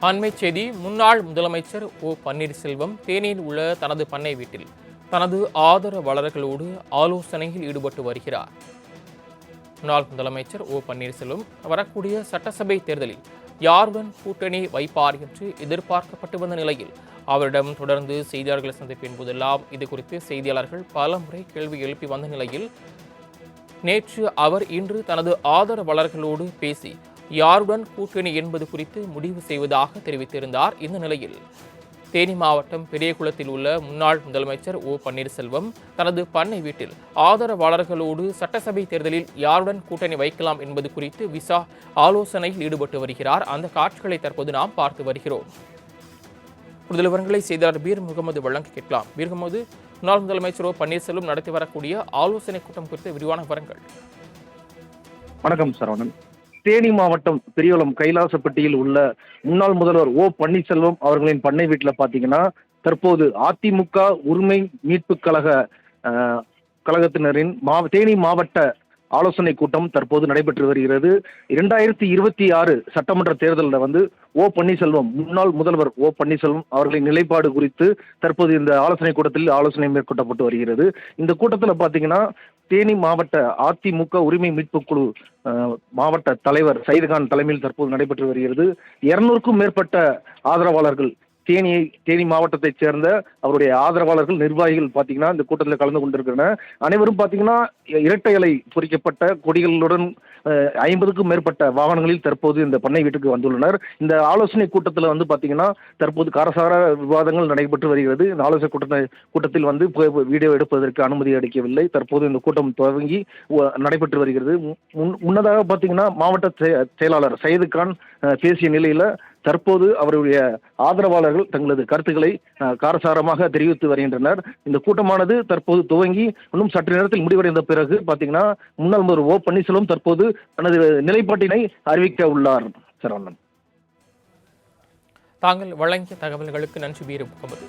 அண்மைச் செய்தி. முன்னாள் முதலமைச்சர் ஓ பன்னீர்செல்வம் தேனியில் உள்ள தனது பண்ணை வீட்டில் தனது ஆதரவாளர்களோடு ஆலோசனையில் ஈடுபட்டு வருகிறார். முன்னாள் முதலமைச்சர் ஓ பன்னீர்செல்வம் வரக்கூடிய சட்டசபை தேர்தலில் யாருடன் கூட்டணி வைப்பார் என்று எதிர்பார்க்கப்பட்டு வந்த நிலையில் அவரிடம் தொடர்ந்து செய்தியாளர்களை சந்திப்பின் போதெல்லாம் இது குறித்து செய்தியாளர்கள் பல முறை கேள்வி எழுப்பி வந்த நிலையில் நேற்று அவர் இன்று தனது ஆதரவாளர்களோடு பேசி யாருடன் கூட்டணி என்பது குறித்து முடிவு செய்வதாக தெரிவித்திருந்தார். இந்த நிலையில் தேனி மாவட்டம் பெரியகுளத்தில் உள்ள முன்னாள் முதலமைச்சர் ஓ பன்னீர்செல்வம் தனது பண்ணை வீட்டில் ஆதரவாளர்களோடு சட்டசபை தேர்தலில் யாருடன் கூட்டணி வைக்கலாம் என்பது குறித்து விசா ஆலோசனையில் ஈடுபட்டு வருகிறார். அந்த காட்சிகளை தற்போது நாம் பார்த்து வருகிறோம். கூடுதல் விவரங்களை செய்தியாளர் பீர் முகமது வழங்க கேட்கலாம். பீர் முகமது, முன்னாள் முதலமைச்சர் ஓ பன்னீர்செல்வம் நடத்தி வரக்கூடிய ஆலோசனை கூட்டம் குறித்த விரிவான விவரங்கள். வணக்கம் சரவணன். தேனி மாவட்டம் பெரியகுளம் கைலாசப்பட்டியில் உள்ள முன்னாள் முதல்வர் ஓ பன்னீர்செல்வம் அவர்களின் பண்ணை வீட்டில் பார்த்தீங்கன்னா தற்போது அதிமுக உரிமை மீட்பு கழகத்தினரின் தேனி மாவட்ட ஆலோசனை கூட்டம் தற்போது நடைபெற்று வருகிறது. 2026 சட்டமன்ற தேர்தலில் ஓ பன்னீர்செல்வம் முன்னாள் முதல்வர் ஓ பன்னீர்செல்வம் அவர்களின் நிலைப்பாடு குறித்து தற்போது இந்த ஆலோசனை கூட்டத்தில் ஆலோசனை மேற்கொள்ளப்பட்டு வருகிறது. இந்த கூட்டத்தில் பார்த்தீங்கன்னா தேனி மாவட்ட அதிமுக உரிமை மீட்பு குழு மாவட்ட தலைவர் சைதுகான் தலைமையில் தற்போது நடைபெற்று வருகிறது. 200க்கும் மேற்பட்ட ஆதரவாளர்கள் தேனி மாவட்டத்தைச் சேர்ந்த அவருடைய ஆதரவாளர்கள் நிர்வாகிகள் பார்த்தீங்கன்னா இந்த கூட்டத்தில் கலந்து கொண்டிருக்கின்றனர். அனைவரும் பார்த்தீங்கன்னா இரட்டை இலை பொறிக்கப்பட்ட கொடிகளுடன் 50க்கும் மேற்பட்ட வாகனங்களில் தற்போது இந்த பண்ணை வீட்டுக்கு வந்துள்ளனர். இந்த ஆலோசனை கூட்டத்தில் பார்த்தீங்கன்னா தற்போது காரசார விவாதங்கள் நடைபெற்று வருகிறது. இந்த ஆலோசனை கூட்டத்தில் வீடியோ எடுப்பதற்கு அனுமதி அளிக்கவில்லை. தற்போது இந்த கூட்டம் துவங்கி நடைபெற்று வருகிறது. முன்னதாக பார்த்தீங்கன்னா மாவட்ட செயலாளர் சைதுகான் பேசிய நிலையில் தற்போது அவருடைய ஆதரவாளர்கள் தங்களது கருத்துக்களை காரசாரமாக தெரிவித்து வருகின்றனர். இந்த கூட்டமானது தற்போது துவங்கி இன்னும் சற்று நேரத்தில் முடிவடைந்த பிறகு பார்த்தீங்கன்னா முன்னாள் முதல்வர் ஓ பன்னீர்செல்வம் தற்போது தனது நிலைப்பாட்டினை அறிவிக்க உள்ளார். சரவணன், தாங்கள் வழங்கிய தகவல்களுக்கு நன்றி. பீர் முகமது.